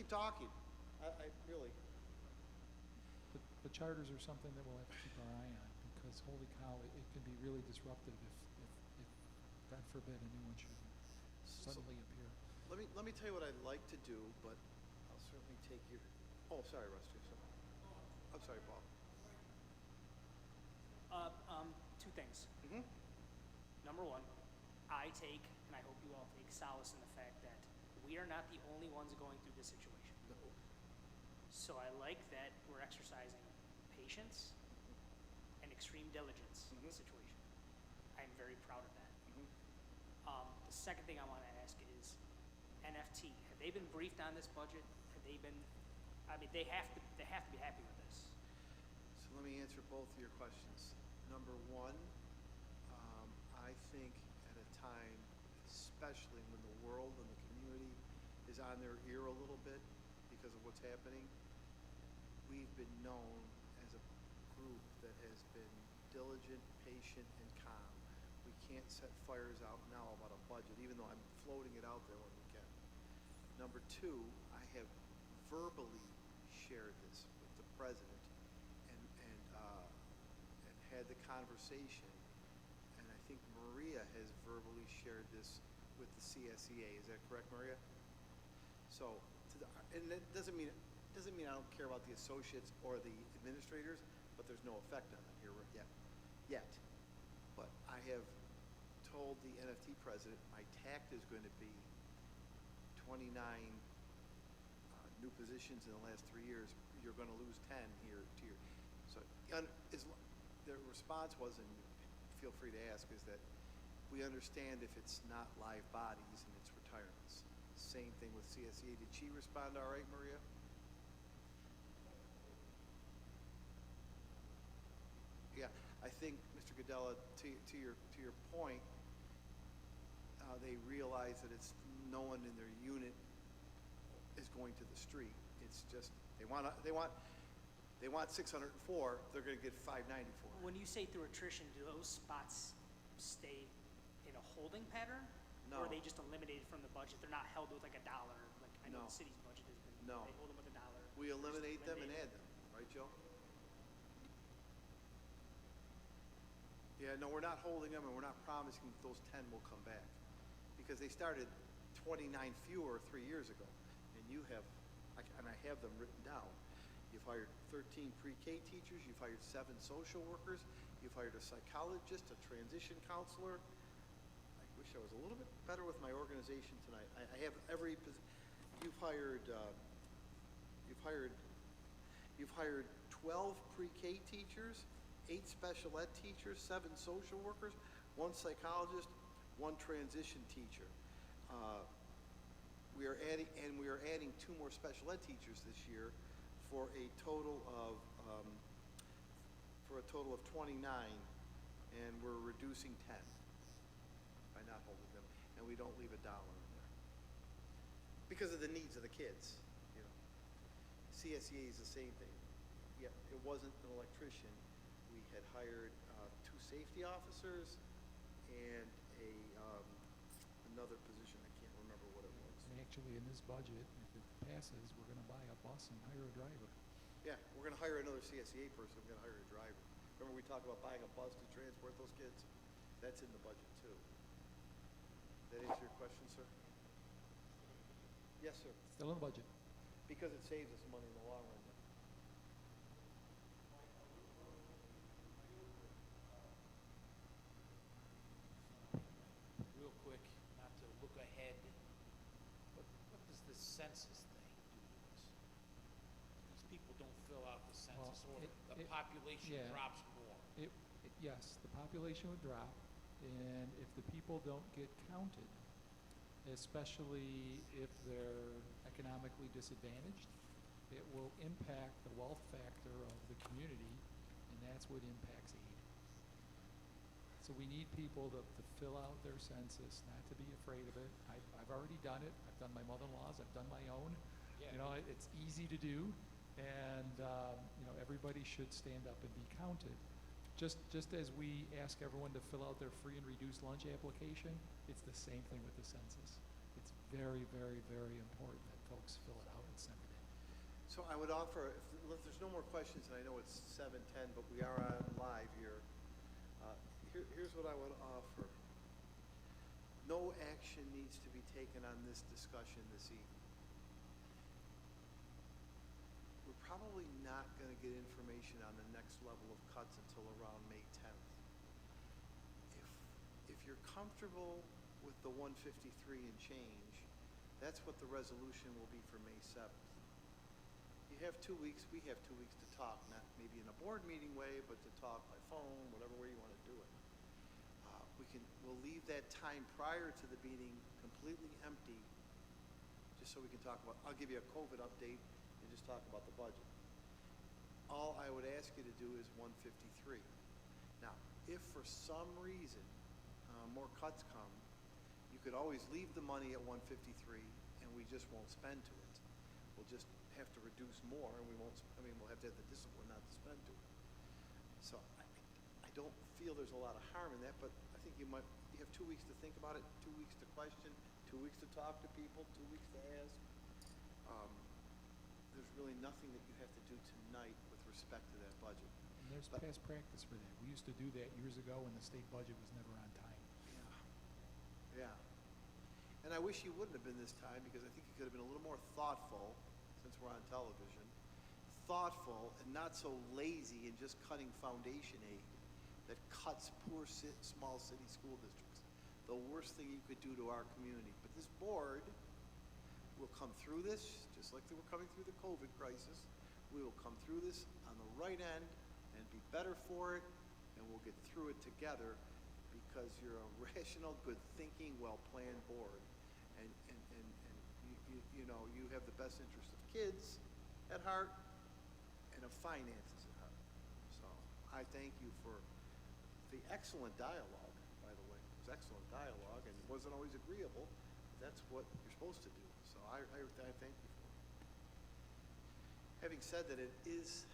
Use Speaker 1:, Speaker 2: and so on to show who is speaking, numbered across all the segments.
Speaker 1: keep talking. I really,
Speaker 2: The charters are something that we'll have to keep our eye on, because holy cow, it can be really disruptive if, God forbid, a new one should suddenly appear.
Speaker 1: let me tell you what I'd like to do, but I'll certainly take your, oh, sorry, Rusty, sorry. I'm sorry, Paul.
Speaker 3: Two things.
Speaker 1: Mm-hmm.
Speaker 3: Number one, I take, and I hope you all take solace in the fact that we are not the only ones going through this situation.
Speaker 1: No.
Speaker 3: So I like that we're exercising patience and extreme diligence in the situation. I am very proud of that. The second thing I want to ask is NFT. Have they been briefed on this budget? Have they been? I mean, they have to be happy with this.
Speaker 1: So let me answer both of your questions. Number one, I think at a time, especially when the world and the community is on their ear a little bit because of what's happening, we've been known as a group that has been diligent, patient, and calm. We can't set fires out now about a budget, even though I'm floating it out there when we can. Number two, I have verbally shared this with the president and had the conversation, and I think Maria has verbally shared this with the CSEA. Is that correct, Maria? So, and that doesn't mean I don't care about the associates or the administrators, but there's no effect on them here yet. But I have told the NFT president my tact is going to be 29 new positions in the last 3 years. You're going to lose 10 here to your. So the response was, and feel free to ask, is that we understand if it's not live bodies and it's retirements. Same thing with CSEA. Did she respond all right, Maria? Yeah, I think, Mr. Godella, to your point, they realize that it's no one in their unit is going to the street. It's just they want 604. They're going to get 594.
Speaker 3: When you say through attrition, do those spots stay in a holding pattern?
Speaker 1: No.
Speaker 3: Or are they just eliminated from the budget? They're not held with like $1. Like I know
Speaker 1: No.
Speaker 3: the city's budget has been.
Speaker 1: No.
Speaker 3: They hold them with $1.
Speaker 1: We eliminate
Speaker 3: Just
Speaker 1: them and
Speaker 3: eliminate
Speaker 1: add them, right, Joe? Yeah, no, we're not holding them, and we're not promising that those 10 will come back, because they started 29 fewer 3 years ago, and I have them written down. You've hired 13 pre-K teachers, you've hired 7 social workers, you've hired a psychologist, a transition counselor. I wish I was a little bit better with my organization tonight. I have every. You've hired 12 pre-K teachers, 8 special ed teachers, 7 social workers, 1 psychologist, 1 transition teacher. We are adding 2 more special ed teachers this year for a total of 29, and we're reducing 10 by not holding them, and we don't leave $1 in there because of the needs of the kids. You know, CSEA is the same thing. Yeah, it wasn't an electrician. We had hired 2 safety officers and another position. I can't remember what it was.
Speaker 2: And actually, in this budget, if it passes, we're going to buy a bus and hire a driver.
Speaker 1: Yeah, we're going to hire another CSEA person. We're going to hire a driver. Remember we talked about buying a bus to transport those kids? That's in the budget too. That answer your question, sir? Yes, sir.
Speaker 2: Still in the budget.
Speaker 1: Because it saves us money in the long run.
Speaker 4: Real quick, not to look ahead, but what does this census thing do to us? These people don't fill out the census, or the population
Speaker 2: yeah.
Speaker 4: drops more.
Speaker 2: Yes, the population would drop, and if the people don't get counted, especially if they're economically disadvantaged, it will impact the wealth factor of the community, and that's what impacts aid. So we need people to fill out their census, not to be afraid of it. I've already done it. I've done my mother-in-law's. I've done my own.
Speaker 4: Yeah.
Speaker 2: You know, it's easy to do, and you know, everybody should stand up and be counted. Just as we ask everyone to fill out their free and reduced lunch application, it's the same thing with the census. It's very, very, very important that folks fill it out and send it
Speaker 1: So I would offer, if there's no more questions, and I know it's 7:10, but we are on live here. Here's what I would offer. No action needs to be taken on this discussion this evening. We're probably not going to get information on the next level of cuts until around May 10th. If you're comfortable with the 153 and change, that's what the resolution will be for May 7th. You have 2 weeks, we have 2 weeks to talk, not maybe in a board meeting way, but to talk by phone, whatever way you want to do it. We'll leave that time prior to the meeting completely empty, just so we can talk about, I'll give you a COVID update and just talk about the budget. All I would ask you to do is 153. Now, if for some reason more cuts come, you could always leave the money at 153 and we just won't spend to it. We'll just have to reduce more and we'll have to have the discipline not to spend to it. So I don't feel there's a lot of harm in that, but I think you have 2 weeks to think about it, 2 weeks to question, 2 weeks to talk to people, 2 weeks to ask. There's really nothing that you have to do tonight with respect to that budget.
Speaker 2: And there's past practice for that. We used to do that years ago when the state budget was never on time.
Speaker 1: Yeah. And I wish you wouldn't have been this time, because I think you could have been a little more thoughtful, since we're on television, thoughtful and not so lazy in just cutting foundation aid that cuts poor small city school districts. The worst thing you could do to our community. But this board will come through this, just like they were coming through the COVID crisis. We will come through this on the right end and be better for it, and we'll get through it together, because you're a rational, good-thinking, well-planned board. And you know, you have the best interest of kids at heart and of finances at heart. So I thank you for the excellent dialogue, by the way. It was excellent dialogue, and it wasn't always agreeable, but that's what you're supposed to do. So I thank you for it. Having said that, it is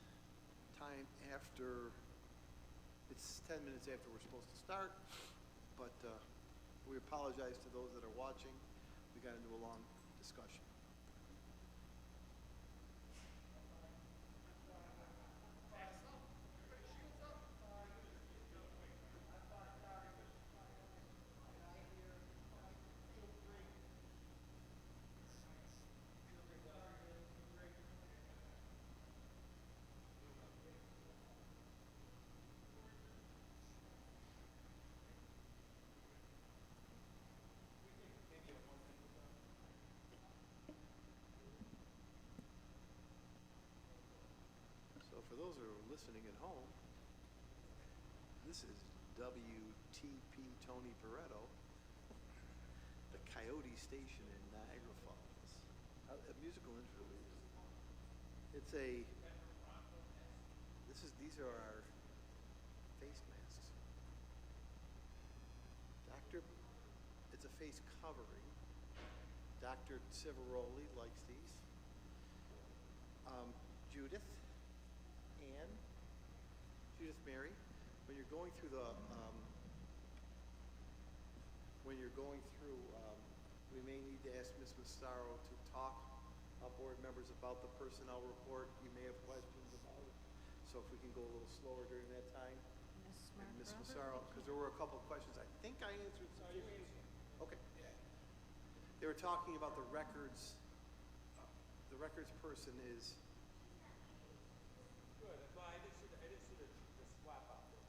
Speaker 1: time after, it's 10 minutes after we're supposed to start, but we apologize to those that are watching. We got into a long discussion. For those who are listening at home, this is WTP Tony Pareto, the Coyote Station in Niagara Falls. A musical interlude. These are our face masks. It's a face covering. Dr. Civaroli likes these. Judith Mary, when you're going through we may need to ask Ms. Massaro to talk, board members, about the personnel report. You may have questions about it. So if we can go a little slower during that time. Ms. Massaro, because there were a couple of questions I think I answered. Okay. They were talking about the records. The records person is.
Speaker 5: Good. Well, I did see the swap out there.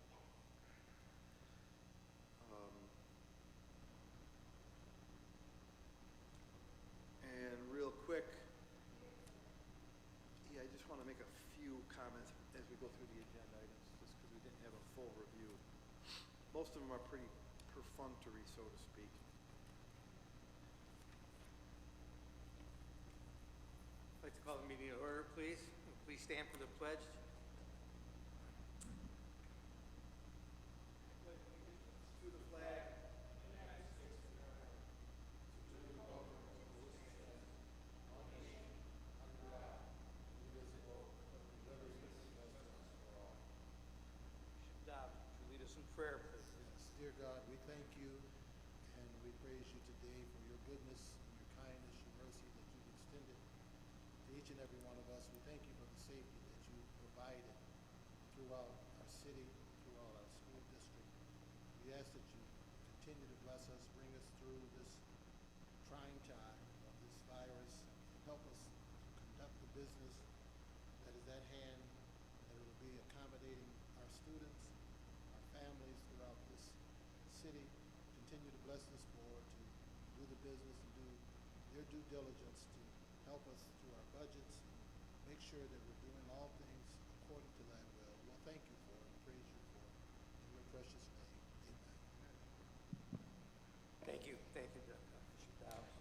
Speaker 1: And real quick, I just want to make a few comments as we go through the agenda items, just because we didn't have a full review. Most of them are pretty perfunctory, so to speak.
Speaker 5: I'd like to call the meeting to order, please. Please stand for the pledge.
Speaker 1: To the flag.
Speaker 5: To lead us in prayer, please.
Speaker 6: Yes, dear God, we thank you and we praise you today for your goodness and your kindness, your mercy that you've extended to each and every every one of us. We thank you for the safety that you provided throughout our city, throughout our school district. We ask that you continue to bless us, bring us through this trying time of this virus, and help us conduct the business that is at hand, that it will be accommodating our students, our families throughout this city. Continue to bless this board to do the business and do their due diligence to help us through our budgets and make sure that we're doing all things according to thy will. Well, thank you for it and praise you for it. In your precious name, amen.
Speaker 5: Thank you, Bishop Dobbs.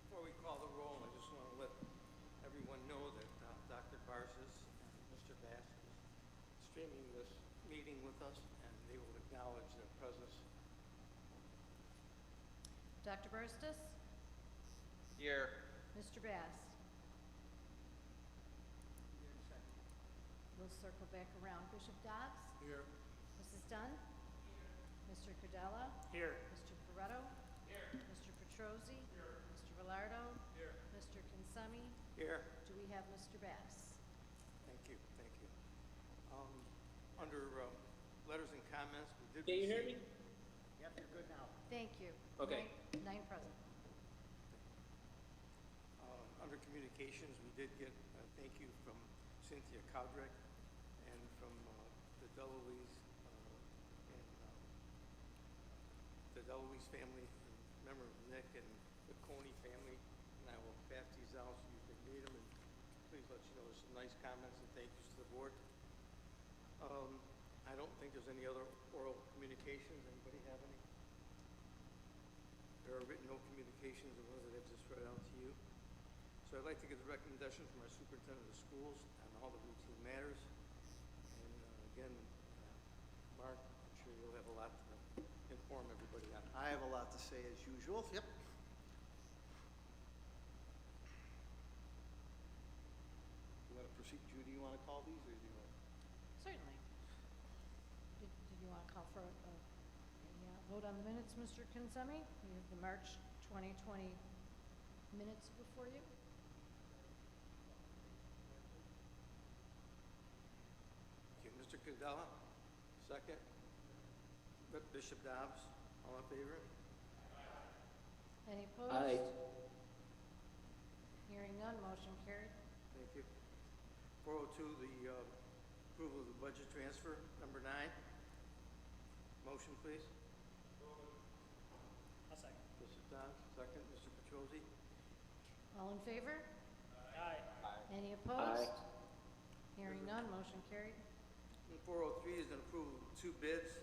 Speaker 5: Before we call the roll, I just want to let everyone know that Dr. Barsis and Mr. Bass is streaming this meeting with us, and they will acknowledge their presence.
Speaker 7: Dr. Barstis?
Speaker 5: Here.
Speaker 7: Mr. Bass? We'll circle back around. Bishop Dobbs?
Speaker 6: Here.
Speaker 7: Mrs. Dunn? Mr. Cardella?
Speaker 3: Here.
Speaker 7: Mr. Corretto? Mr. Petrosi? Mr. Velardo? Mr. Kinsemi?
Speaker 5: Here.
Speaker 7: Do we have Mr. Bass?
Speaker 5: Thank you, thank you. Under letters and comments, we did
Speaker 8: Can you hear
Speaker 5: receive-
Speaker 8: me?
Speaker 1: Yep, you're good now.
Speaker 7: Thank you.
Speaker 8: Okay.
Speaker 7: Nine present.
Speaker 5: Under communications, we did get a thank you from Cynthia Cowdrick and from the DeLuise the DeLuise family, member of Nick and the Coney family. And I will pass these out so you can read them, and please let you know there's some nice comments and thank yous to the board. I don't think there's any other oral communications. Anybody have any? There are written no communications, the ones that I've just read out to you. So I'd like to get the recommendation from our superintendent of schools on all the routine matters. And again, Mark, I'm sure you'll have a lot to inform everybody on.
Speaker 1: I have a lot to say as usual. Yep. You want to proceed, Judy, you want to call these, or do you want?
Speaker 7: Certainly. Did you want to call for a vote on the minutes, Mr. Kinsemi? You have the March 2020 minutes before you.
Speaker 5: Okay, Mr. Candela, second. Bishop Dobbs, all in favor?
Speaker 7: Any opposed?
Speaker 8: Aye.
Speaker 7: Hearing none, motion carried.
Speaker 5: Thank you. 402, the approval of the budget transfer, number 9. Motion, please.
Speaker 3: I'll second.
Speaker 5: Bishop Dobbs, second. Mr. Petrosi.
Speaker 7: All in favor?
Speaker 3: Aye.
Speaker 7: Any opposed? Hearing none, motion carried.
Speaker 5: And 403 is an approval of 2 bids.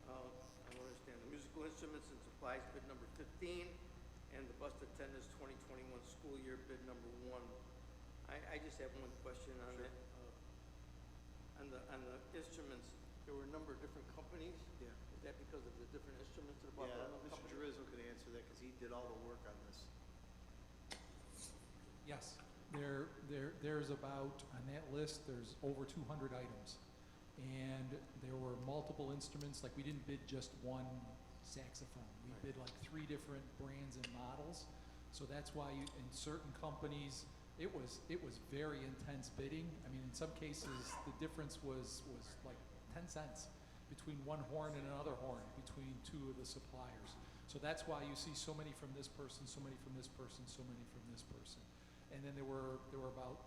Speaker 5: I don't understand, the musical instruments and supplies bid number 15, and the bus attendance 2021 school year bid number 1. I just have one question on that. On the instruments, there were a number of different companies.
Speaker 1: Yeah.
Speaker 5: Is that because of the different instruments that are bought by
Speaker 1: Yeah,
Speaker 5: other
Speaker 1: Mr.
Speaker 5: companies?
Speaker 1: Jerizzo could answer that because he did all the work on this.
Speaker 2: Yes, there's about, on that list, there's over 200 items. And there were multiple instruments, like we didn't bid just one saxophone. We bid like 3 different brands and models. So that's why in certain companies, it was very intense bidding. I mean, in some cases, the difference was like 10 cents between one horn and another horn, between 2 of the suppliers. So that's why you see so many from this person, so many from this person, so many from this person. And then there were about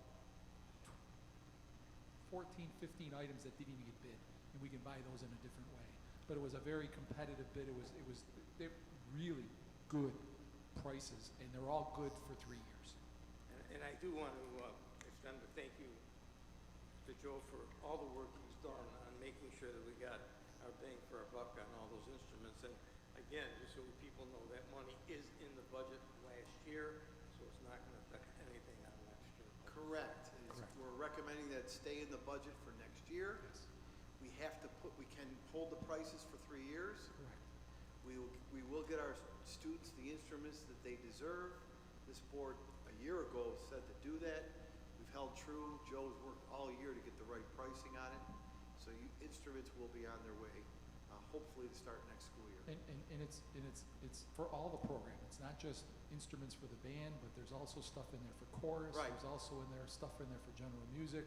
Speaker 2: 14, 15 items that didn't even get bid, and we can buy those in a different way. But it was a very competitive bid. They're really good prices, and they're all good for 3 years.
Speaker 5: And I do want to extend a thank you to Joe for all the work he's done on making sure that we got our bang for our buck on all those instruments. And again, just so people know, that money is in the budget last year, so it's not going to affect anything on next year.
Speaker 1: Correct.
Speaker 2: Correct.
Speaker 1: We're recommending that it stay in the budget for next year.
Speaker 2: Yes,
Speaker 1: We can hold the prices for 3 years.
Speaker 2: correct.
Speaker 1: We will get our students the instruments that they deserve. This board a year ago said to do that. We've held true. Joe's worked all year to get the right pricing on it. So instruments will be on their way, hopefully to start next school year.
Speaker 2: And it's for all the program. It's not just instruments for the band, but there's also stuff in there for chorus.
Speaker 1: Right.
Speaker 2: There's also stuff in there for general music.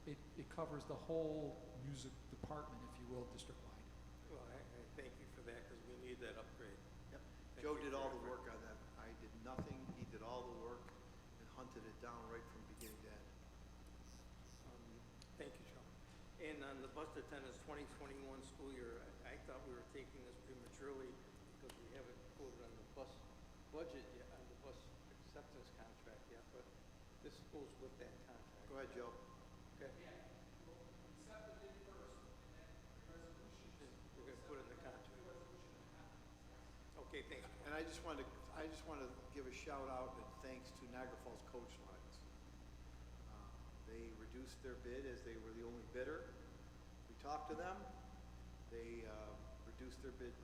Speaker 2: It covers the whole music department, if you will, district-wide.
Speaker 5: Well, I thank you for that, because we need that upgrade.
Speaker 1: Yep.
Speaker 5: Thank
Speaker 1: Joe
Speaker 5: you
Speaker 1: did
Speaker 5: for
Speaker 1: all
Speaker 5: your
Speaker 1: the
Speaker 5: effort.
Speaker 1: work on that. I did nothing. He did all the work and hunted it down right from beginning to end.
Speaker 5: Thank you, Joe. And on the bus attendants 2021 school year, I thought we were taking this prematurely because we haven't quoted on the bus budget yet, on the bus acceptance contract yet, but this goes with that contract.
Speaker 1: Go ahead, Joe.
Speaker 5: Okay? We're gonna put it in the contract. Okay, thank you.
Speaker 1: And I just wanted to give a shout out and thanks to Niagara Falls Coach Lines. They reduced their bid as they were the only bidder. We talked to them. They reduced their bid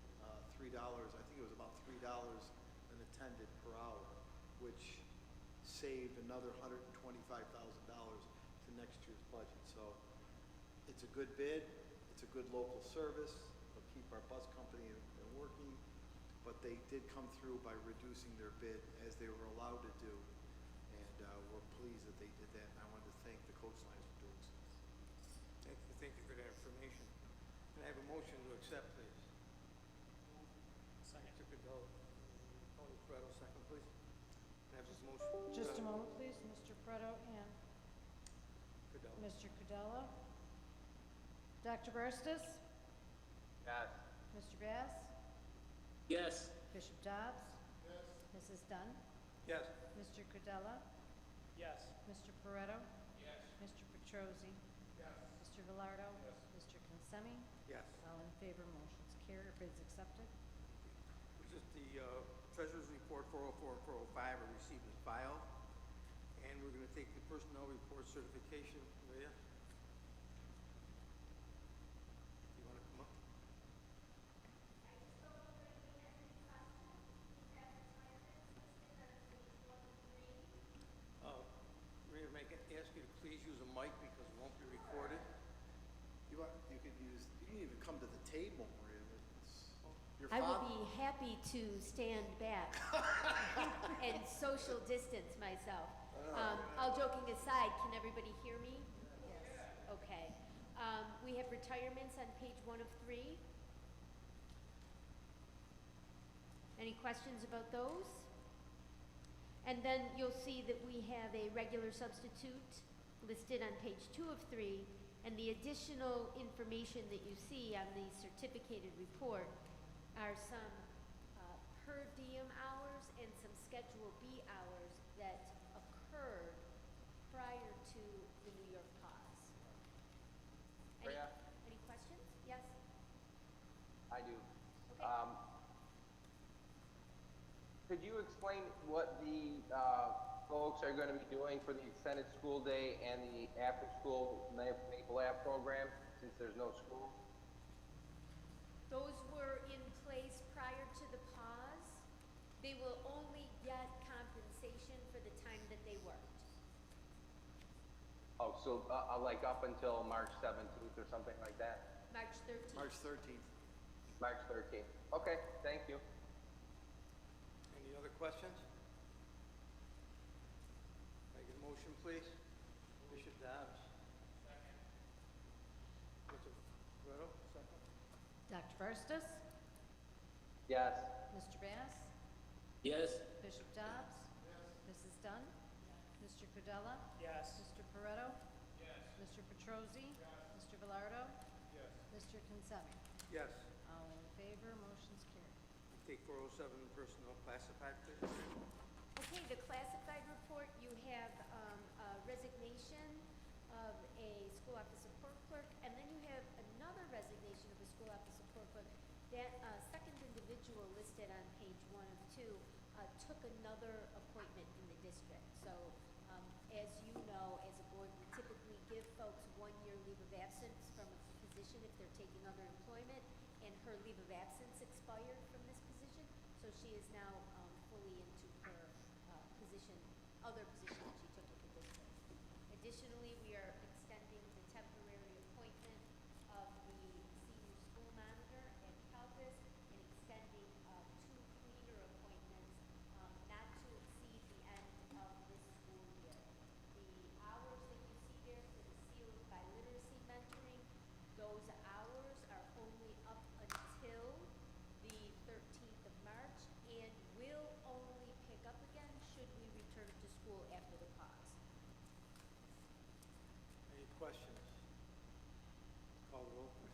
Speaker 1: $3. I think it was about $3 an attended per hour, which saved another $125,000 to next year's budget. So it's a good bid. It's a good local service. It'll keep our bus company working. But they did come through by reducing their bid as they were allowed to do. And we're pleased that they did that. And I wanted to thank the coach lines for doing so.
Speaker 5: Thank you for that information. Can I have a motion to accept, please?
Speaker 3: Second.
Speaker 5: Mr. Cadell, Tony Freddo, second, please. Can I have a motion?
Speaker 7: Just a moment, please, Mr. Preto and
Speaker 5: Cadell.
Speaker 7: Mr. Cudella. Dr. Barstis?
Speaker 8: Yes.
Speaker 7: Mr. Bass?
Speaker 8: Yes.
Speaker 7: Bishop Dobbs? Yes. Mrs. Dunn?
Speaker 5: Yes.
Speaker 7: Mr. Cudella?
Speaker 3: Yes.
Speaker 7: Mr. Pareto? Yes. Mr. Petrosi? Yes. Mr. Velardo? Yes. Mr. Consemi?
Speaker 5: Yes.
Speaker 7: All in favor, motion's carried, bids accepted.
Speaker 5: Which is the treasurer's report 404 and 405 are received and filed. And we're going to take the personnel report certification. Maria? You want to come up? Maria, may I ask you to please use a mic because it won't be recorded?
Speaker 1: You can even come to the table, Maria. Your
Speaker 9: I will
Speaker 1: father-
Speaker 9: be happy to stand back and social distance myself. All joking aside, can everybody hear me? Yes. Okay. We have retirements on page 1 of 3. Any questions about those? And then you'll see that we have a regular substitute listed on page 2 of 3, and the additional information that you see on the certificated report are some per diem hours and some Schedule B hours that occurred prior to the New York pause.
Speaker 8: Maria?
Speaker 9: Any questions? Yes?
Speaker 8: I do.
Speaker 9: Okay.
Speaker 8: Could you explain what the folks are going to be doing for the extended school day and the after-school Maple Ave program, since there's no school?
Speaker 9: Those were in place prior to the pause. They will only get compensation for the time that they worked.
Speaker 8: Oh, so like up until March 17th or something like that?
Speaker 9: March 13th.
Speaker 1: March 13th.
Speaker 8: March 13th. Okay, thank you.
Speaker 5: Any other questions? Can I get a motion, please? Bishop Dobbs. Second. Mr. Guerrero, second.
Speaker 7: Dr. Barstis?
Speaker 8: Yes.
Speaker 7: Mr. Bass?
Speaker 8: Yes.
Speaker 7: Bishop Dobbs? Yes. Mrs. Dunn? Mr. Cudella?
Speaker 3: Yes.
Speaker 7: Mr. Pareto? Yes. Mr. Petrosi? Yes. Mr. Velardo? Yes. Mr. Consemi?
Speaker 5: Yes.
Speaker 7: All in favor, motion's carried.
Speaker 5: Take 407 personnel classified, please.
Speaker 9: Okay, the classified report, you have a resignation of a school office support clerk, and then you have another resignation of a school office support clerk. That second individual listed on page 1 of 2 took another appointment in the district. So, as you know, as a board, we typically give folks 1-year leave of absence from a position if they're taking other employment, and her leave of absence expired from this position, so she is now fully into her other position that she took with the district. Additionally, we are extending the temporary appointment of the senior school monitor at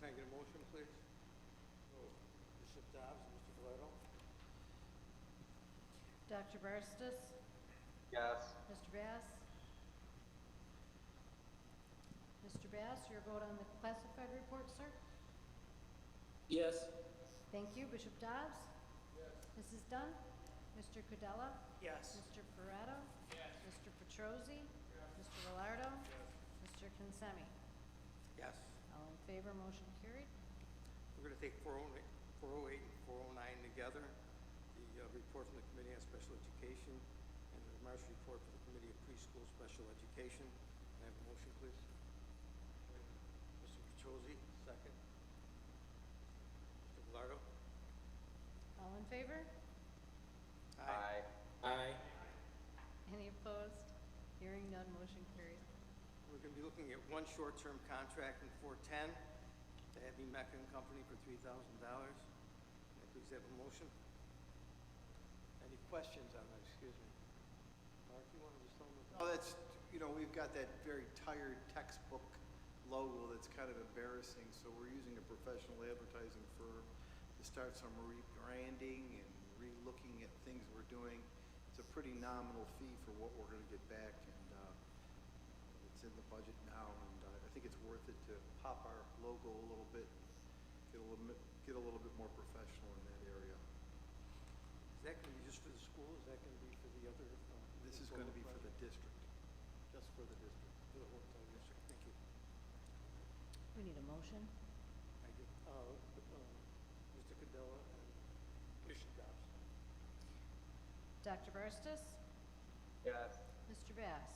Speaker 5: Can I get a motion, please?
Speaker 4: Bishop Dobbs, Mr. Valero?
Speaker 7: Dr. Barstis?
Speaker 8: Yes.
Speaker 7: Mr. Bass? Mr. Bass, your vote on the classified report, sir?
Speaker 10: Yes.
Speaker 7: Thank you. Bishop Dobbs? Yes. Mrs. Dunn? Mr. Cudella?
Speaker 3: Yes.
Speaker 7: Mr. Ferretto? Yes. Mr. Petrosi? Yes. Mr. Velardo? Yes. Mr. Consemi?
Speaker 5: Yes.
Speaker 7: All in favor, motion carried.
Speaker 5: We're going to take 408 and 409 together. The report from the Committee on Special Education and the March report for the Committee of Preschool Special Education. Can I have a motion, please? Mr. Petrosi, second. Mr. Velardo?
Speaker 7: All in favor?
Speaker 8: Aye.
Speaker 10: Aye.
Speaker 7: Any opposed? Hearing none, motion carried.
Speaker 5: We're going to be looking at one short-term contract in 410 to Abbey Mecca and Company for $3,000. Can I please have a motion? Any questions on that? Excuse me. Mark, you want to just tell them?
Speaker 1: Oh, that's, we've got that very tired textbook logo that's kind of embarrassing, so we're using a professional advertising firm to start some rebranding and re-looking at things we're doing. It's a pretty nominal fee for what we're going to get back, and it's in the budget now, and I think it's worth it to pop our logo a little bit, get a little bit more professional in that area.
Speaker 5: Is that going to be just for the school? Is that going to be for the other?
Speaker 1: This is going to be for the district, just for the district.
Speaker 5: For the whole entire district. Thank you.
Speaker 7: We need a motion.
Speaker 5: Thank you. Mr. Cadella and Bishop Dobbs.
Speaker 7: Dr. Barstis?
Speaker 8: Yes.
Speaker 7: Mr. Bass?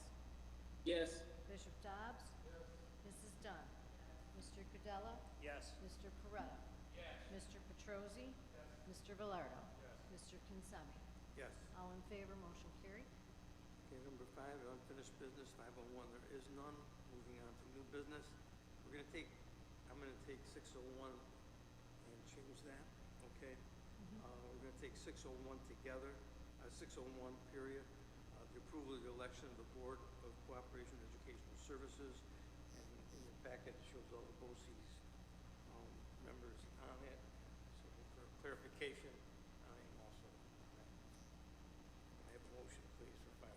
Speaker 10: Yes.
Speaker 7: Bishop Dobbs? Yes. Mrs. Dunn? Mr. Cudella?
Speaker 3: Yes.
Speaker 7: Mr. Perretta? Yes. Mr. Petrosi? Yes. Mr. Velardo? Yes. Mr. Consemi?
Speaker 5: Yes.
Speaker 7: All in favor, motion carried.
Speaker 5: Okay, number 5, unfinished business, 501, there is none. Moving on to new business. I'm going to take 601 and change that, okay? We're going to take 601 together, 601 period, the approval of the election of the Board of Cooperation Educational Services, and in your packet it shows all the BOCES members on it, so for clarification, I am also on that. Can I have a motion, please, for 501?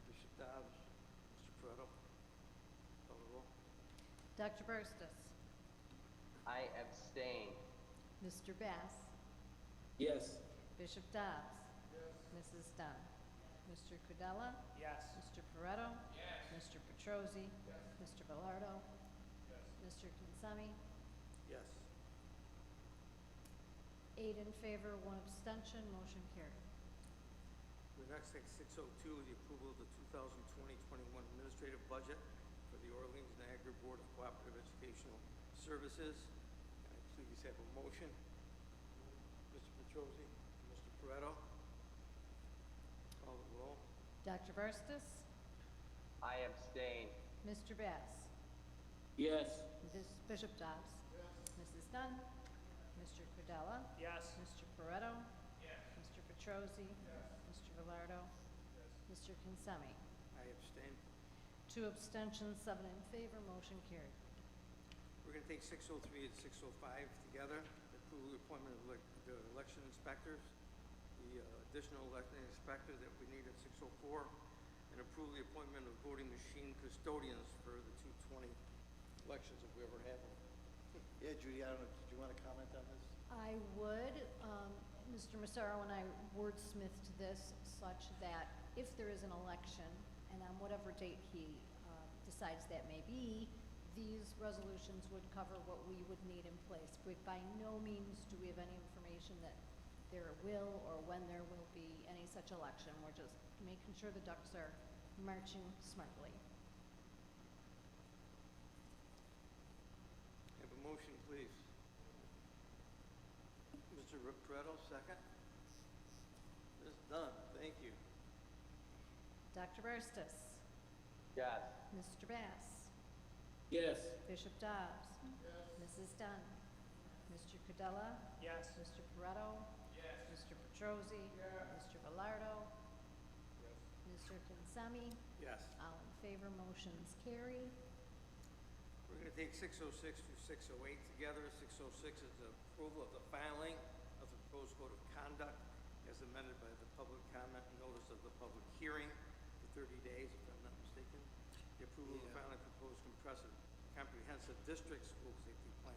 Speaker 5: Bishop Dobbs, Mr. Peretto, call the roll.
Speaker 7: Dr. Barstis?
Speaker 8: I abstain.
Speaker 7: Mr. Bass?
Speaker 10: Yes.
Speaker 7: Bishop Dobbs? Yes. Mrs. Dunn? Mr. Cudella?
Speaker 3: Yes.
Speaker 7: Mr. Perretto? Yes. Mr. Petrosi? Yes. Mr. Velardo? Yes. Mr. Consemi?
Speaker 5: Yes.
Speaker 7: 8 in favor, 1 abstention, motion carried.
Speaker 5: We next take 602, the approval of the 2020-21 administrative budget for the Orleans Niagara Board of Cooperative Educational Services. Can I please have a motion? Mr. Petrosi, Mr. Peretto. Call the roll.
Speaker 7: Dr. Barstis?
Speaker 8: I abstain.
Speaker 7: Mr. Bass?
Speaker 10: Yes.
Speaker 7: Bishop Dobbs? Yes. Mrs. Dunn? Mr. Cudella?
Speaker 3: Yes.
Speaker 7: Mr. Perretto? Yes. Mr. Petrosi? Yes. Mr. Velardo? Yes. Mr. Consemi?
Speaker 5: I abstain.
Speaker 7: 2 abstentions, 7 in favor, motion carried.
Speaker 5: We're going to take 603 and 605 together. Approve the appointment of the election inspectors, the additional election inspector that we need at 604, and approve the appointment of voting machine custodians for the 220 elections if we ever have them.
Speaker 1: Yeah, Judy, I don't know, did you want to comment on this?
Speaker 7: I would. Mr. Massaro and I wordsmithed this such that if there is an election, and on whatever date he decides that may be, these resolutions would cover what we would need in place. But by no means do we have any information that there will or when there will be any such election. We're just making sure the ducks are marching smartly.
Speaker 5: Have a motion, please. Mr. Peretto, second. Ms. Dunn, thank you.
Speaker 7: Dr. Barstis?
Speaker 8: Yes.
Speaker 7: Mr. Bass?
Speaker 10: Yes.
Speaker 7: Bishop Dobbs? Yes. Mrs. Dunn? Mr. Cudella?
Speaker 3: Yes.
Speaker 7: Mr. Perretto? Yes. Mr. Petrosi? Yes. Mr. Velardo? Yes. Mr. Consemi?
Speaker 5: Yes.
Speaker 7: All in favor, motions carry.
Speaker 5: We're We're gonna take 606 through 608 together. 606 is the approval of the filing of the proposed code of conduct as amended by the public comment and notice of the public hearing for 30 days, if I'm not mistaken. The approval of the filing of proposed comprehensive district school safety plan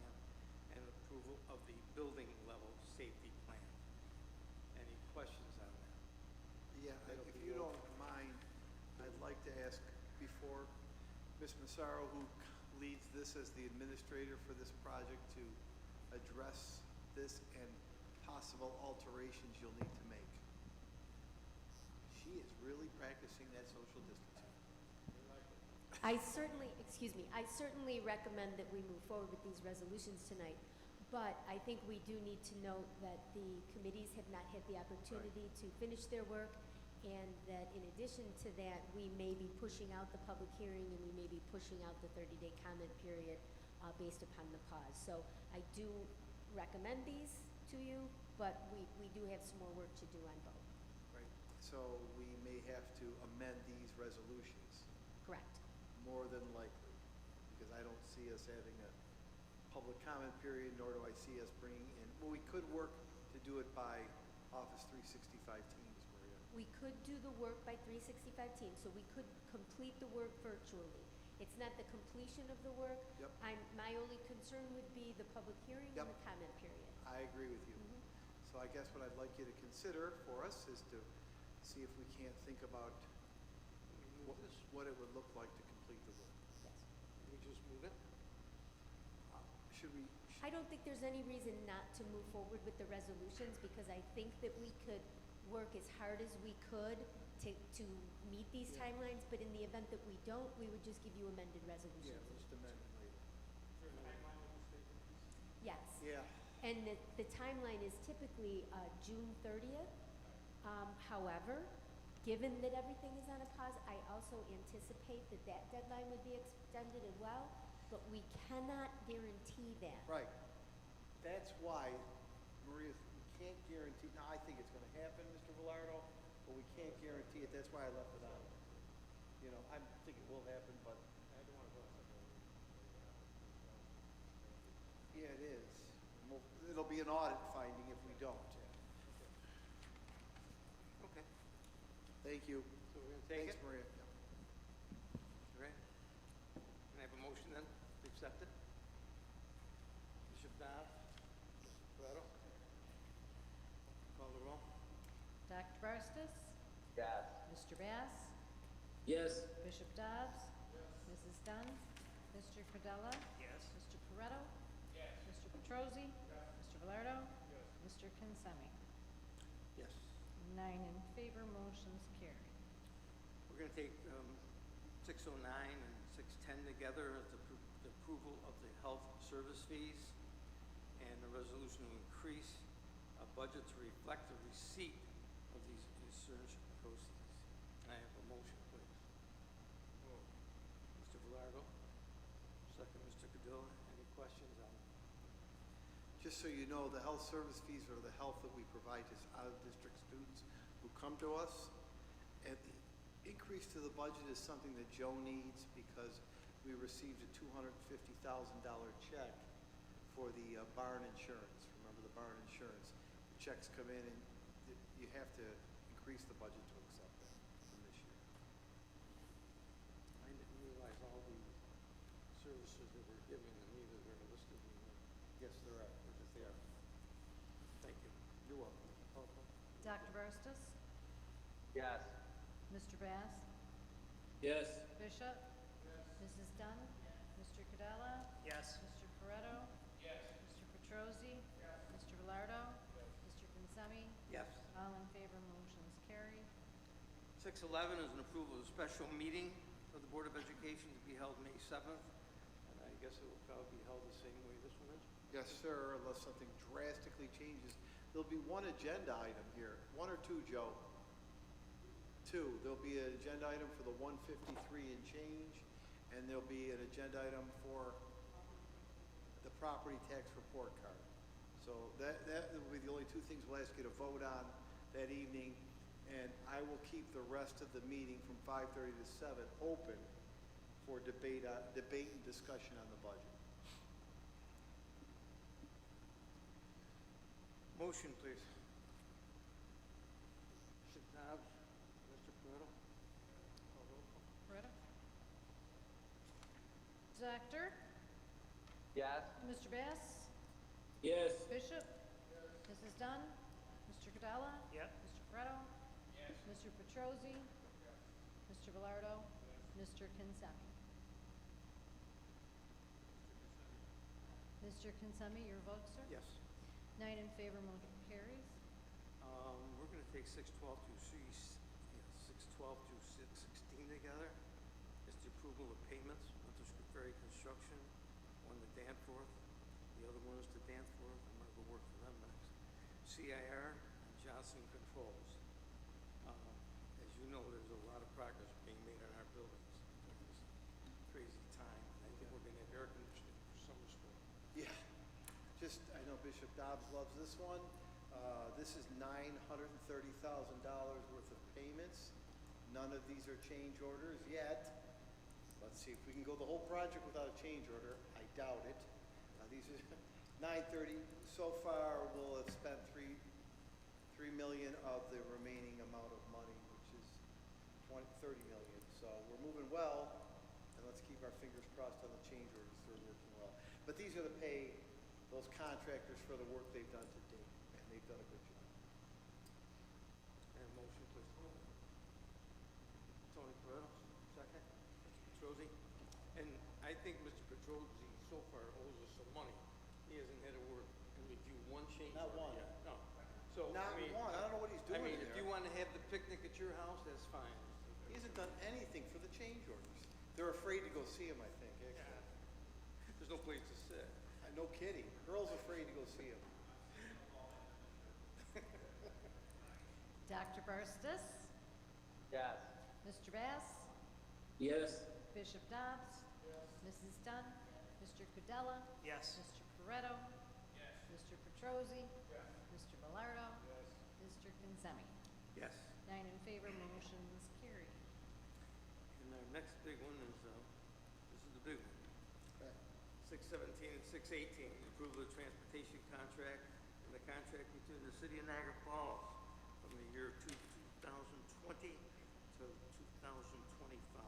Speaker 5: and approval of the building level safety plan. Any questions on that?
Speaker 1: Yeah,
Speaker 5: That'll
Speaker 1: if
Speaker 5: be
Speaker 1: you
Speaker 5: all.
Speaker 1: don't mind, I'd like to ask before Ms. Massaro, who leads this as the administrator for this project, to address this and possible alterations you'll need to make. She is really practicing that social distancing.
Speaker 9: I certainly recommend that we move forward with these resolutions tonight. But I think we do need to note that the committees have not had the opportunity to finish their work, and that in addition to that, we may be pushing out the public hearing and we may be pushing out the 30-day comment period based upon the cause. So I do recommend these to you, but we do have some more work to do on both.
Speaker 1: Right, so we may have to amend these resolutions,
Speaker 9: Correct.
Speaker 1: more than likely, because I don't see us having a public comment period, nor do I see us bringing in, well, we could work to do it by Office 365 teams, Maria.
Speaker 9: We could do the work by 365 teams, so we could complete the work virtually. It's not the completion of the work.
Speaker 1: Yep.
Speaker 9: My only concern would be the public hearing and
Speaker 1: Yep.
Speaker 9: the comment period.
Speaker 1: I agree with you. So I guess what I'd like you to consider for us is to see if we can't think about what it would look like to complete the work.
Speaker 9: Yes.
Speaker 5: Can we just move it?
Speaker 1: Should we,
Speaker 9: I don't think there's any reason not to move forward with the resolutions, because I think that we could work as hard as we could to meet these timelines, but in the event that we don't, we would just give you amended
Speaker 1: yeah,
Speaker 9: resolutions.
Speaker 1: we'll just amend it later.
Speaker 9: Yes.
Speaker 1: Yeah,
Speaker 9: And the timeline is typically June 30th. However, given that everything is on a pause, I also anticipate that that deadline would be extended as well, but we cannot guarantee that.
Speaker 1: right. That's why, Maria, we can't guarantee, now I think it's gonna happen, Mr. Velardo, but we can't guarantee it, that's why I left it out. You know, I think it will happen, but. I don't wanna go. Yeah, it is. It'll be an audit finding if we don't.
Speaker 5: Okay.
Speaker 1: Thank you.
Speaker 5: So we're gonna take
Speaker 1: Thanks,
Speaker 5: it?
Speaker 1: Maria.
Speaker 5: All right. Can I have a motion then to accept it? Bishop Dodd, Mr. Corretto? Call the roll?
Speaker 7: Dr. Barstas?
Speaker 8: Yes.
Speaker 7: Mr. Bass?
Speaker 10: Yes.
Speaker 7: Bishop Dobbs? Mrs. Dunn? Mr. Cordella?
Speaker 3: Yes.
Speaker 7: Mr. Corretto? Yes. Mr. Petrosi? Mr. Velardo? Mr. Kinsemi?
Speaker 5: Yes.
Speaker 7: 9 in favor, motion's carried.
Speaker 5: We're gonna take 609 and 610 together as the approval of the health service fees and the resolution to increase a budget to reflect the receipt of these insurance proceeds. Can I have a motion, please? Mr. Velardo, second Mr. Cadilla. Any questions on it?
Speaker 1: Just so you know, the health service fees are the health that we provide to out-of-district students who come to us. And the increase to the budget is something that Joe needs because we received a $250,000 check for the barn insurance. Remember the barn insurance? The checks come in and you have to increase the budget to accept that from this year.
Speaker 5: I didn't realize all the services that we're giving them either. They're listed in the,
Speaker 1: Yes, there are. They're just there.
Speaker 5: thank you.
Speaker 1: You're welcome.
Speaker 7: Dr. Barstas?
Speaker 8: Yes.
Speaker 7: Mr. Bass?
Speaker 10: Yes.
Speaker 7: Bishop? Mrs. Dunn? Mr. Cordella?
Speaker 3: Yes.
Speaker 7: Mr. Corretto? Mr. Petrosi? Mr. Velardo? Mr. Kinsemi?
Speaker 5: Yes.
Speaker 7: All in favor, motion's carried.
Speaker 5: 611 is an approval of a special meeting of the Board of Education to be held May 7th. And I guess it will probably be held the same way this one is.
Speaker 1: Yes, sir, unless something drastically changes. There'll be one agenda item here. One or two, Joe? Two. There'll be an agenda item for the 153 and change, and there'll be an agenda item for the property tax report card. So that will be the only two things we'll ask you to vote on that evening, and I will keep the rest of the meeting from 5:30 to 7 open for debate and discussion on the budget.
Speaker 5: Motion, please. Mr. Dobbs, Mr. Pareto? Call roll, call.
Speaker 7: Coretta? Doctor?
Speaker 8: Yes.
Speaker 7: Mr. Bass?
Speaker 10: Yes.
Speaker 7: Bishop? Mrs. Dunn? Mr. Cadella?
Speaker 3: Yep.
Speaker 7: Mr. Corretto? Mr. Petrosi? Mr. Velardo? Mr. Kinsemi? Mr. Kinsemi, your vote, sir?
Speaker 5: Yes.
Speaker 7: 9 in favor, motion carries.
Speaker 5: We're gonna take 612 through 612 through 616 together. It's the approval of payments, Winter School Ferry Construction, one to Danforth, the other one is to Danforth, I'm gonna go work for them next. CIR and Johnson Controls. As you know, there's a lot of progress being made on our buildings during this crazy time. I think we're gonna have air conditioning for summer school.
Speaker 1: Yeah, I know Bishop Dobbs loves this one. This is $930,000 worth of payments. None of these are change orders yet. Let's see if we can go the whole project without a change order. I doubt it. These are 930. So far, we'll have spent $3 million of the remaining amount of money, which is 30 million. So we're moving well, and let's keep our fingers crossed on the change orders. They're working well. But these are to pay those contractors for the work they've done to date, and they've done a good job.
Speaker 5: And a motion, please. Tony Pareto, second. Mr. Petrosi. And I think Mr. Petrosi so far owes us some money. He hasn't had to work and review one change
Speaker 1: Not
Speaker 5: order
Speaker 1: one.
Speaker 5: yet. No. So,
Speaker 1: Not
Speaker 5: I mean,
Speaker 1: one. I don't know what he's
Speaker 5: I
Speaker 1: doing
Speaker 5: mean, if
Speaker 1: there.
Speaker 5: you want to have the picnic at your house, that's fine.
Speaker 1: He hasn't done anything for the change orders. They're afraid to go see him, I think, actually.
Speaker 5: There's no place to sit.
Speaker 1: No kidding. Girl's afraid to go see him.
Speaker 7: Dr. Barstis?
Speaker 8: Yes.
Speaker 7: Mr. Bass?
Speaker 10: Yes.
Speaker 7: Bishop Dobbs? Mrs. Dunn? Mr. Cadella?
Speaker 3: Yes.
Speaker 7: Mr. Corretto? Mr. Petrosi? Mr. Velardo? Mr. Kinsemi?
Speaker 5: Yes.
Speaker 7: 9 in favor, motion's carried.
Speaker 5: And our next big one is, this is the big one. 617 and 618, approval of transportation contract and the contract between the city of Niagara Falls from the year 2020 to 2025, 5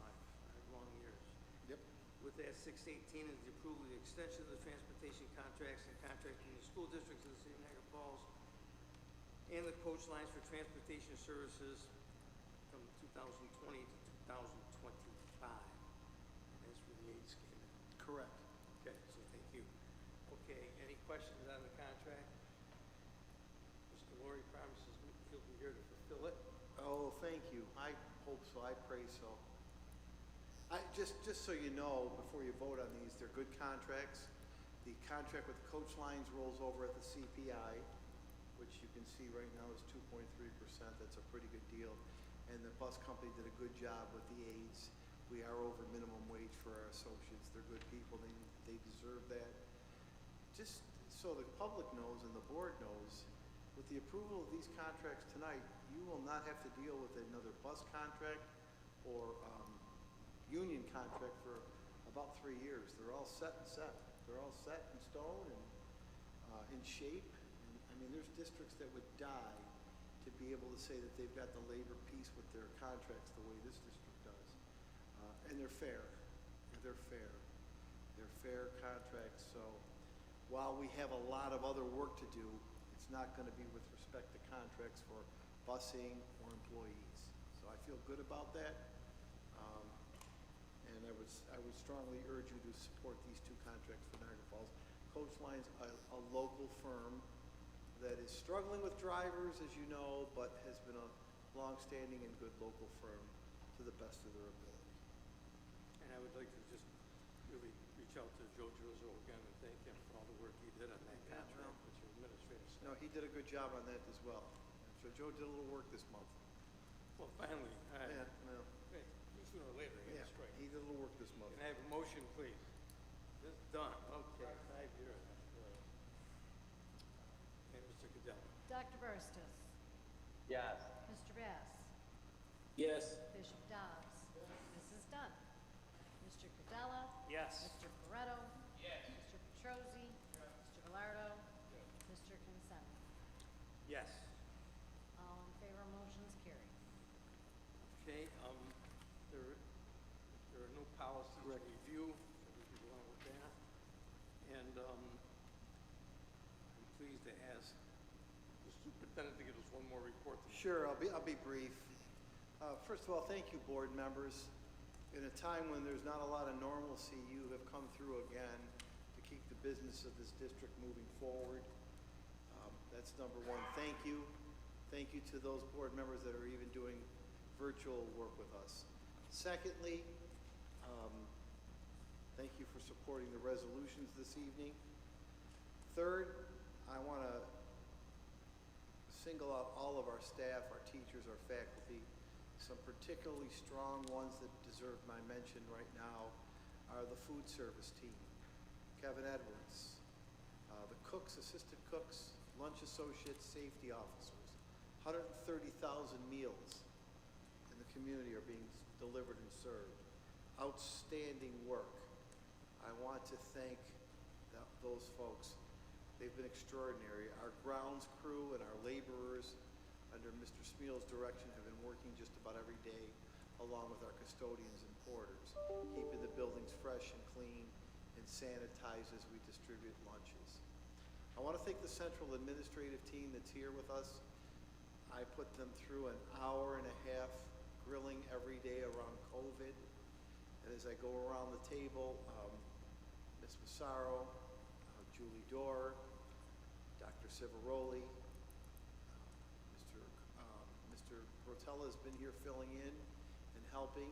Speaker 5: long years.
Speaker 1: Yep.
Speaker 5: With that, 618 is the approval of the extension of the transportation contracts and contracting the school districts of the city of Niagara Falls and the coach lines for transportation services from 2020 to 2025. And that's where the aids came in.
Speaker 1: Correct.
Speaker 5: Okay, so thank you. Okay, any questions on the contract? Mr. Laurie promises he'll be here to fulfill it.
Speaker 1: Oh, thank you. I hope so. I pray so. Just so you know, before you vote on these, they're good contracts. The contract with Coach Lines rolls over at the CPI, which you can see right now is 2.3%. That's a pretty good deal. And the bus company did a good job with the aides. We are over minimum wage for our associates. They're good people. They deserve that. Just so the public knows and the board knows, with the approval of these contracts tonight, you will not have to deal with another bus contract or union contract for about 3 years. They're all set and set. They're all set in stone and in shape. And, I mean, there's districts that would die to be able to say that they've got the labor piece with their contracts the way this district does. And they're fair. They're fair. They're fair contracts. So while we have a lot of other work to do, it's not going to be with respect to contracts for busing or employees. So I feel good about that. And I would strongly urge you to support these two contracts for Niagara Falls. Coach Line's a local firm that is struggling with drivers, as you know, but has been a long-standing and good local firm to the best of their ability.
Speaker 5: And I would like to just really reach out to Joe Drizzo again and thank him for all the work he did on that contract with your administrative staff.
Speaker 1: No, he did a good job on that as well. So Joe did a little work this month.
Speaker 5: Well, finally,
Speaker 1: Yeah, well,
Speaker 5: hey, sooner or later, he
Speaker 1: yeah,
Speaker 5: had a strike.
Speaker 1: he did a little work this month.
Speaker 5: Can I have a motion, please? This is done, okay, 5 years. And Mr. Cadell.
Speaker 7: Dr. Barstis?
Speaker 8: Yes.
Speaker 7: Mr. Bass?
Speaker 10: Yes.
Speaker 7: Bishop Dobbs? Mrs. Dunn? Mr. Mr. Cadella?
Speaker 3: Yes.
Speaker 7: Mr. Barretto? Yes. Mr. Petrosi? Mr. Velardo? Mr. Consent?
Speaker 5: Yes.
Speaker 7: All in favor, motion's carried.
Speaker 5: Okay, there are no policies to review, so we can go on with that. And, I'm pleased to ask the superintendent to give us one more report.
Speaker 1: Sure, I'll be brief. First of all, thank you, board members. In a time when there's not a lot of normalcy, you have come through again to keep the business of this district moving forward. That's number one. Thank you. Thank you to those board members that are even doing virtual work with us. Secondly, thank you for supporting the resolutions this evening. Third, I want to single out all of our staff, our teachers, our faculty. Some particularly strong ones that deserve my mention right now are the food service team, Kevin Edwards, the cooks, assistant cooks, lunch associates, safety officers. 130,000 meals in the community are being delivered and served. Outstanding work. I want to thank those folks. They've been extraordinary. Our grounds crew and our laborers under Mr. Smeal's direction have been working just about every day along with our custodians and porters, keeping the buildings fresh and clean and sanitized as we distribute lunches. I want to thank the central administrative team that's here with us. I put them through an hour and a half grilling every day around COVID. And as I go around the table, Ms. Massaro, Julie Dorr, Dr. Civaroli, Mr. Rotella has been here filling in and helping.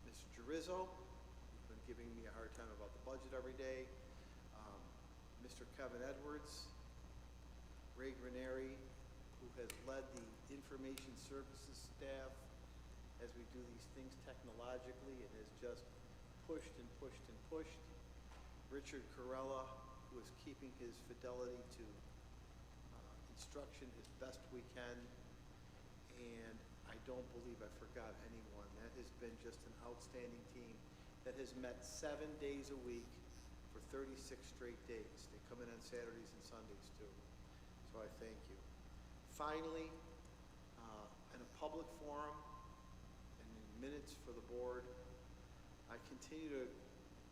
Speaker 1: Mr. Girizzo, who's been giving me a hard time about the budget every day. Mr. Kevin Edwards, Ray Graneri, who has led the information services staff as we do these things technologically and has just pushed and pushed and pushed. Richard Corella, who is keeping his fidelity to instruction as best we can. And I don't believe I forgot anyone. That has been just an outstanding team that has met 7 days a week for 36 straight days. They come in on Saturdays and Sundays too. So I thank you. Finally, in a public forum and in minutes for the board, I continue to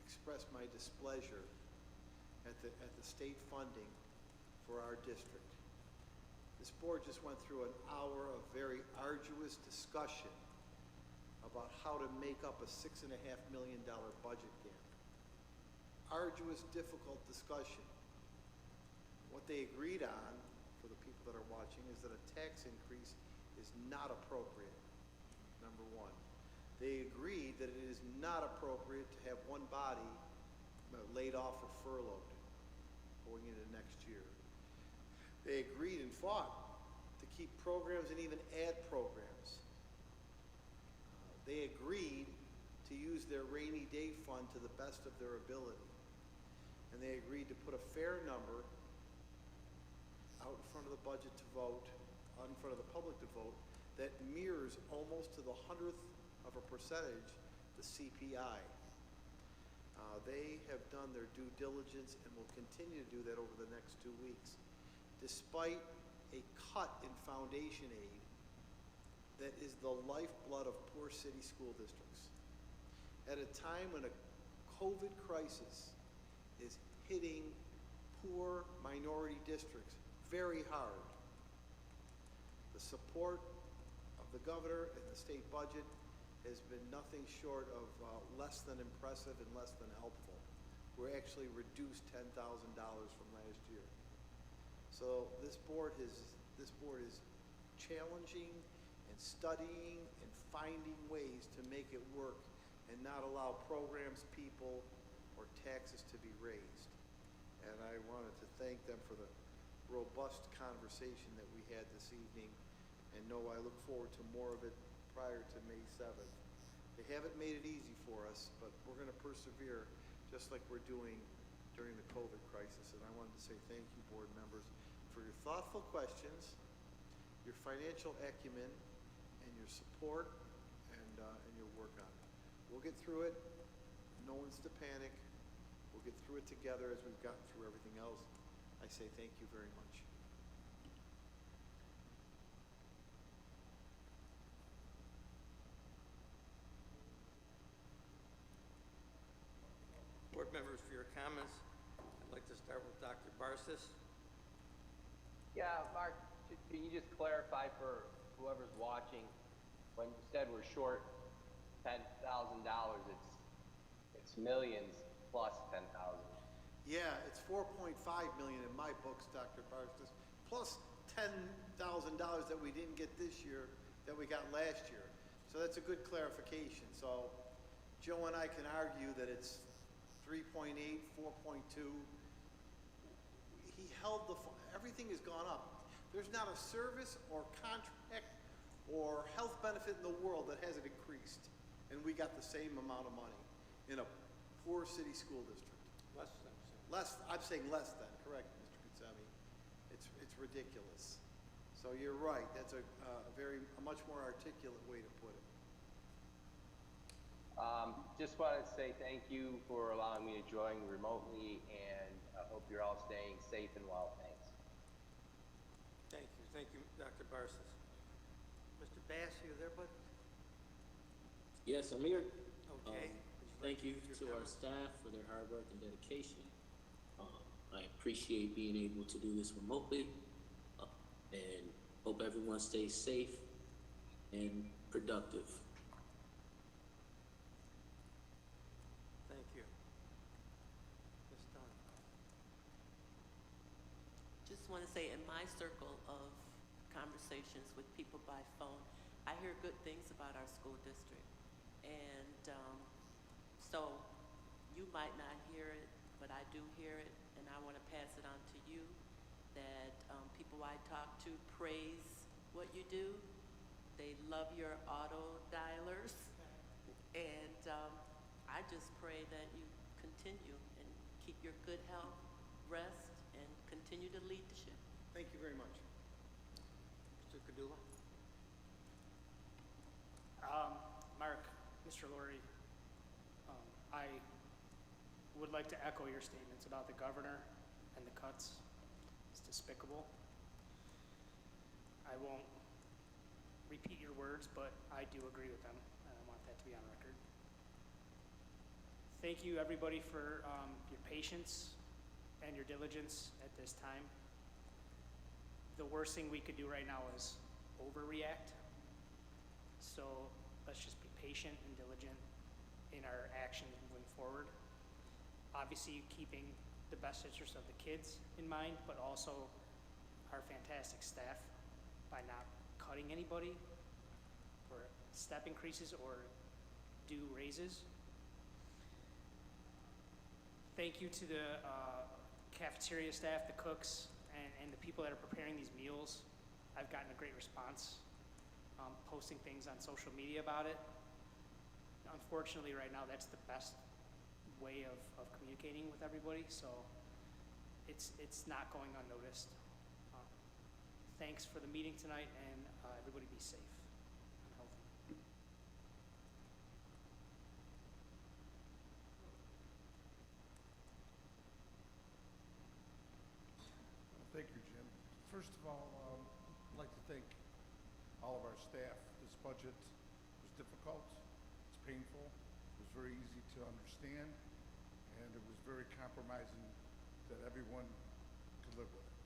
Speaker 1: express my displeasure at the state funding for our district. This board just went through an hour of very arduous discussion about how to make up a $6.5 million budget gap. Arduous, difficult discussion. What they agreed on, for the people that are watching, is that a tax increase is not appropriate, number one. They agreed that it is not appropriate to have one body laid off or furloughed going into next year. They agreed and fought to keep programs and even add programs. They agreed to use their rainy day fund to the best of their ability. And they agreed to put a fair number out in front of the budget to vote, out in front of the public to vote, that mirrors almost to the 100th of a percentage the CPI. They have done their due diligence and will continue to do that over the next 2 weeks, despite a cut in foundation aid that is the lifeblood of poor city school districts. At a time when a COVID crisis is hitting poor minority districts very hard, the support of the governor and the state budget has been nothing short of less than impressive and less than helpful. We're actually reduced $10,000 from last year. So this board is challenging and studying and finding ways to make it work and not allow programs, people, or taxes to be raised. And I wanted to thank them for the robust conversation that we had this evening, and know I look forward to more of it prior to May 7th. They haven't made it easy for us, but we're going to persevere just like we're doing during the COVID crisis. And I wanted to say thank you, board members, for your thoughtful questions, your financial acumen, and your support and your work on it. We'll get through it. No one's to panic. We'll get through it together as we've gotten through everything else. I say thank you very much.
Speaker 5: Board members, for your comments, I'd like to start with Dr. Barsis.
Speaker 8: Yeah, Mark, can you just clarify for whoever's watching, when you said we're short $10,000, it's millions plus 10,000.
Speaker 1: Yeah, it's 4.5 million in my books, Dr. Barstas, plus $10,000 that we didn't get this year that we got last year. So that's a good clarification. So Joe and I can argue that it's 3.8, 4.2. He held everything has gone up. There's not a service or contract or health benefit in the world that hasn't increased. And we got the same amount of money in a poor city school district.
Speaker 5: Less than.
Speaker 1: I'm saying less than, correct, Mr. Kutsami. It's ridiculous. So you're right, that's a much more articulate way to put it.
Speaker 8: Just wanted to say thank you for allowing me to join remotely, and I hope you're all staying safe and well. Thanks.
Speaker 5: Thank you, Dr. Barsis. Mr. Bass, you there, bud?
Speaker 10: Yes, I'm here.
Speaker 5: Okay.
Speaker 10: Thank you to our staff for their hard work and dedication. I appreciate being able to do this remotely, and hope everyone stays safe and productive.
Speaker 5: Thank you. Ms. Dunn.
Speaker 11: Just want to say, in my circle of conversations with people by phone, I hear good things about our school district. And so you might not hear it, but I do hear it, and I want to pass it on to you, that people I talk to praise what you do. They love your auto dialers. And I just pray that you continue and keep your good health, rest, and continue to lead the ship.
Speaker 1: Thank you very much.
Speaker 5: Mr. Kadula?
Speaker 3: Mark, Mr. Lurie, I would like to echo your statements about the governor and the cuts. It's despicable. I won't repeat your words, but I do agree with them, and I want that to be on record. Thank you, everybody, for your patience and your diligence at this time. The worst thing we could do right now is overreact. So let's just be patient and diligent in our actions moving forward. Obviously, keeping the best interest of the kids in mind, but also our fantastic staff by not cutting anybody for step increases or due raises. Thank you to the cafeteria staff, the cooks, and the people that are preparing these meals. I've gotten a great response, posting things on social media about it. Unfortunately, right now, that's the best way of communicating with everybody, so it's not going unnoticed. Thanks for the meeting tonight, and everybody be safe and healthy.
Speaker 6: Thank you, Jim. First of all, I'd like to thank all of our staff. This budget was difficult, it's painful, it was very easy to understand, and it was very compromising that everyone could live with it.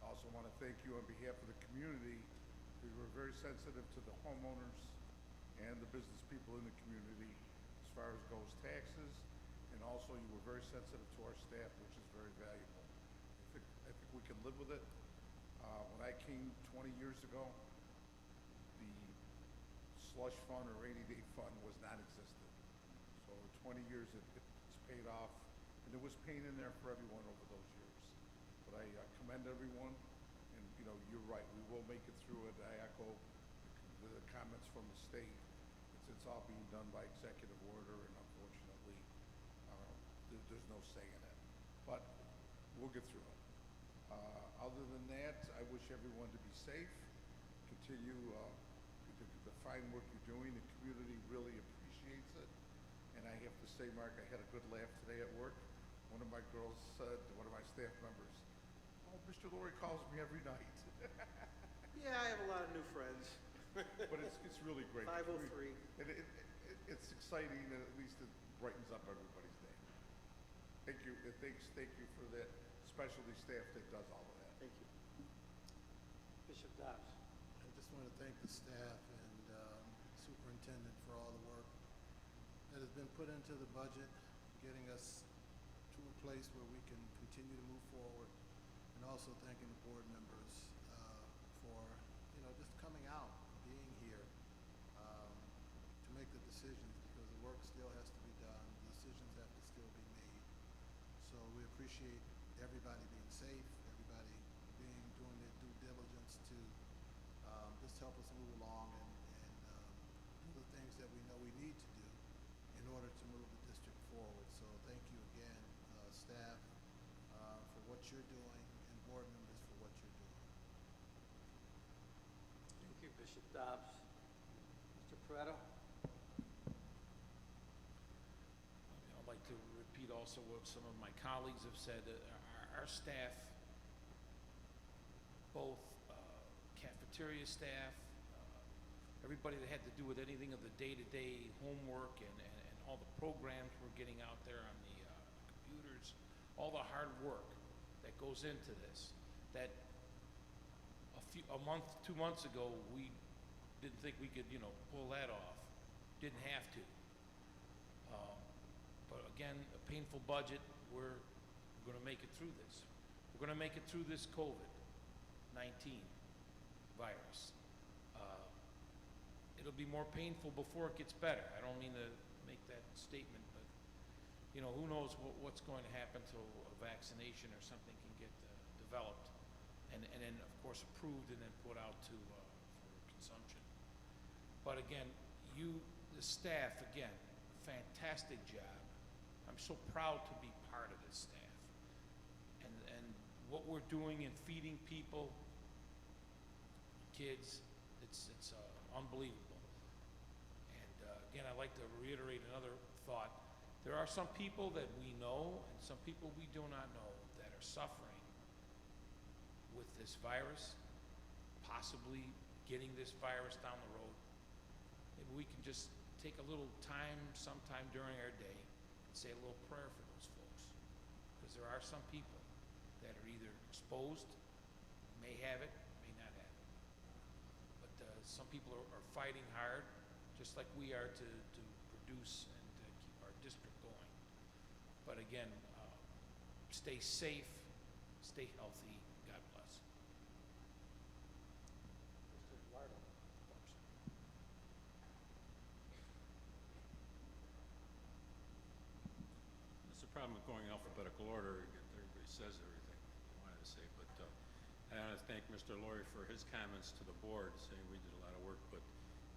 Speaker 6: I also want to thank you on behalf of the community. We were very sensitive to the homeowners and the business people in the community as far as goes taxes, and also you were very sensitive to our staff, which is very valuable. I think we can live with it. When I came 20 years ago, the slush fund or rainy day fund was non-existent. So over 20 years it's paid off, and there was pain in there for everyone over those years. But I commend everyone, and you're right, we will make it through it. I echo the comments from the state. It's all being done by executive order, and unfortunately, there's no say in it. But we'll get through it. Other than that, I wish everyone to be safe, continue the fine work you're doing. The community really appreciates it, And I have to say, Mark, I had a good laugh today at work. One of my girls said to one of my staff members, "Oh, Mr. Laurie calls me every night."
Speaker 1: Yeah, I have a lot of new friends.
Speaker 6: But it's really great.
Speaker 1: 503.
Speaker 6: And it's exciting, and at least it brightens up everybody's day. Thank you, and thank you for that specialty staff that does all of that.
Speaker 1: Thank you.
Speaker 5: Bishop Dobbs.
Speaker 6: I just want to thank the staff and superintendent for all the work that has been put into the budget, getting us to a place where we can continue to move forward, and also thanking the board members for, just coming out, being here to make the decisions, because the work still has to be done, the decisions have to still be made. So we appreciate everybody being safe, everybody doing their due diligence to just help us move along and do the things that we know we need to do in order to move the district forward. So thank you again, staff, for what you're doing, and board members for what you're doing.
Speaker 5: Thank you, Bishop Dobbs. Mr. Pareto?
Speaker 4: I'd like to repeat also what some of my colleagues have said. Our staff, both cafeteria staff, everybody that had to do with anything of the day-to-day homework and all the programs we're getting out there on the computers, all the hard work that goes into this, that a month, 2 months ago, we didn't think we could, pull that off. Didn't have to. But again, a painful budget. We're going to make it through this. We're going to make it through this COVID-19 virus. It'll be more painful before it gets better. I don't mean to make that statement, but who knows what's going to happen till a vaccination or something can get developed, and then of course approved and then put out for consumption. But again, the staff, again, fantastic job. I'm so proud to be part of this staff. And what we're doing in feeding people, kids, it's unbelievable. And again, I'd like to reiterate another thought. There are some people that we know and some people we do not know that are suffering with this virus, possibly getting this virus down the road. Maybe we can just take a little time sometime during our day and say a little prayer for those folks. Because there are some people that are either exposed, may have it, may not have it. But some people are fighting hard, just like we are to produce and to keep our district going. But again, stay safe, stay healthy. God bless.
Speaker 5: Mr. Eduardo?
Speaker 12: That's the problem with going alphabetical order. Everybody says everything you wanted to say, but I want to thank Mr. Laurie for his comments to the board, saying we did a lot of work, but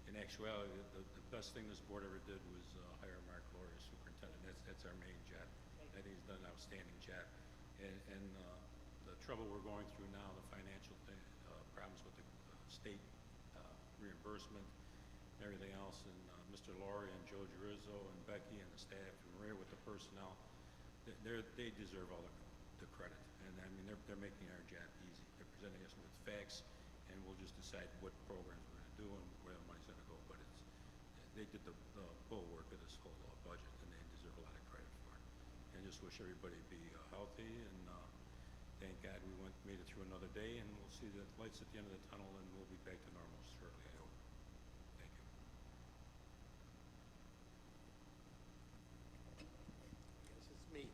Speaker 12: in actuality, the best thing this board ever did was hire Mark Laurie as superintendent. That's our main job. I think he's done an outstanding job. And the trouble we're going through now, the financial problems with the state reimbursement and everything else, and Mr. Laurie and Joe Girizzo and Becky and the staff and Maria with the personnel, they deserve all the credit. And I mean, they're making our job easy. They're presenting us with facts, and we'll just decide what programs we're going to do and where the money's going to go. But they did the bulwark of this whole budget, and they deserve a lot of credit for it. And just wish everybody be healthy, and thank God we made it through another day, and we'll see the lights at the end of the tunnel, and we'll be back to normal shortly, I hope. Thank you.
Speaker 5: Yes, it's me.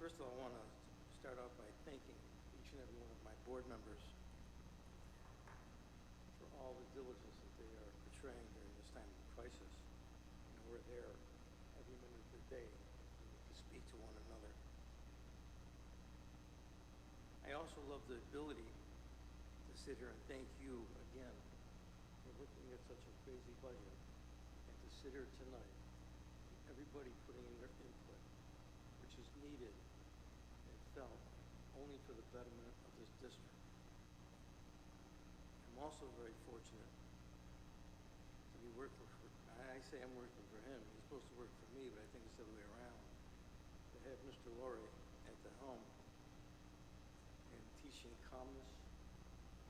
Speaker 5: First of all, I want to start off by thanking each and every one of my board members for all the diligence that they are portraying during this time of crisis. We're there every minute of the day to speak to one another. I also love the ability to sit here and thank you again for looking at such a crazy budget and to sit here tonight, everybody putting in their input, which is needed and felt only for the betterment of this district. I'm also very fortunate be working for, I say I'm working for him, he's supposed to work for me, but I think it's the other way around. To have Mr. Laurie at the helm and teaching calmness,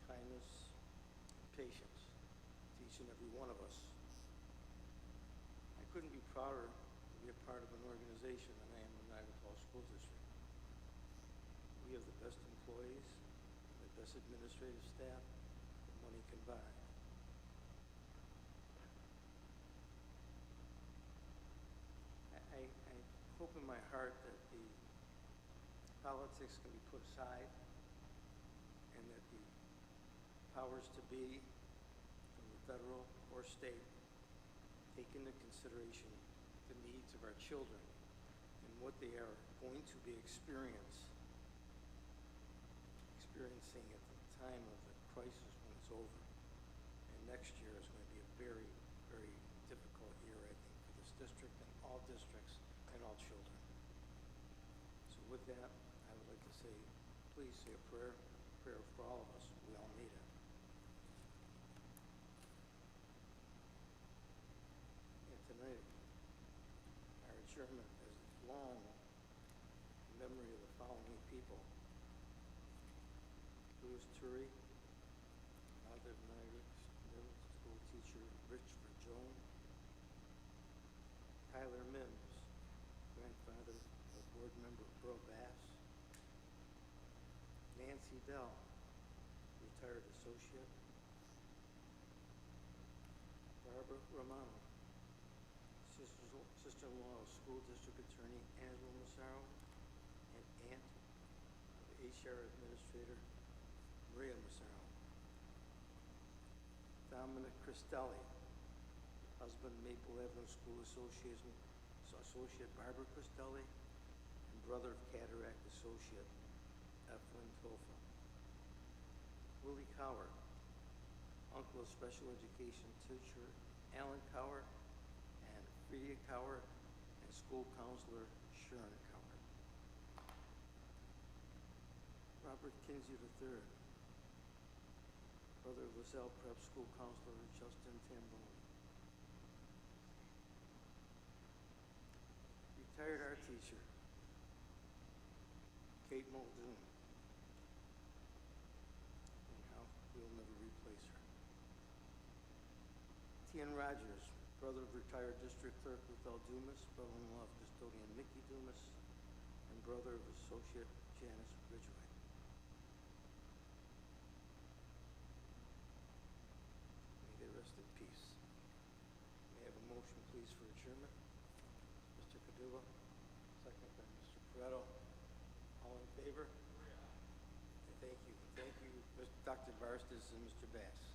Speaker 5: kindness, and patience to each and every one of us. I couldn't be prouder to be a part of an organization than I am the Niagara Falls School District. We have the best employees, the best administrative staff that money can buy. I hope in my heart that the politics can be put aside and that the powers to be from the federal or state take into consideration the needs of our children and what they are going to be experiencing at the time of the crisis when it's over. And next year is going to be a very, very difficult year, I think, for this district and all districts and all children. So with that, I would like to say, please say a prayer for all of us. We all need it. And tonight, our adjournment is long in memory of the following people: Louis Turi, father of Niagara Middle School teacher Richard Jones; Tyler Mims, grandfather of board member Burl Bass; Nancy Dell, retired associate; Barbara Romano, sister-in-law of school district attorney Angela Massaro and aunt of HR administrator Maria Massaro; Dominic Cristelli, husband Maple Avenue School Associate Barbara Cristelli, and brother of Cataract Associate Eflin Tofa; Willie Cower, uncle of special education teacher Alan Cower, and Fredia Cower, and school counselor Sharon Cower; Robert Kinsey III, brother of LaSalle Prep school counselor Justin Tambone; retired art teacher Kate Muldoon, and how we'll never replace her; Tian Rogers, brother of retired district clerk Ruthel Dumas, brother-in-law of custodian Mickey Dumas, and brother of associate Janice Ridgway. May they rest in peace. May I have a motion, please, for adjournment? Mr. Padula, second by Mr. Pareto. All in favor? And thank you. Thank you, Dr. Barstis and Mr. Bass.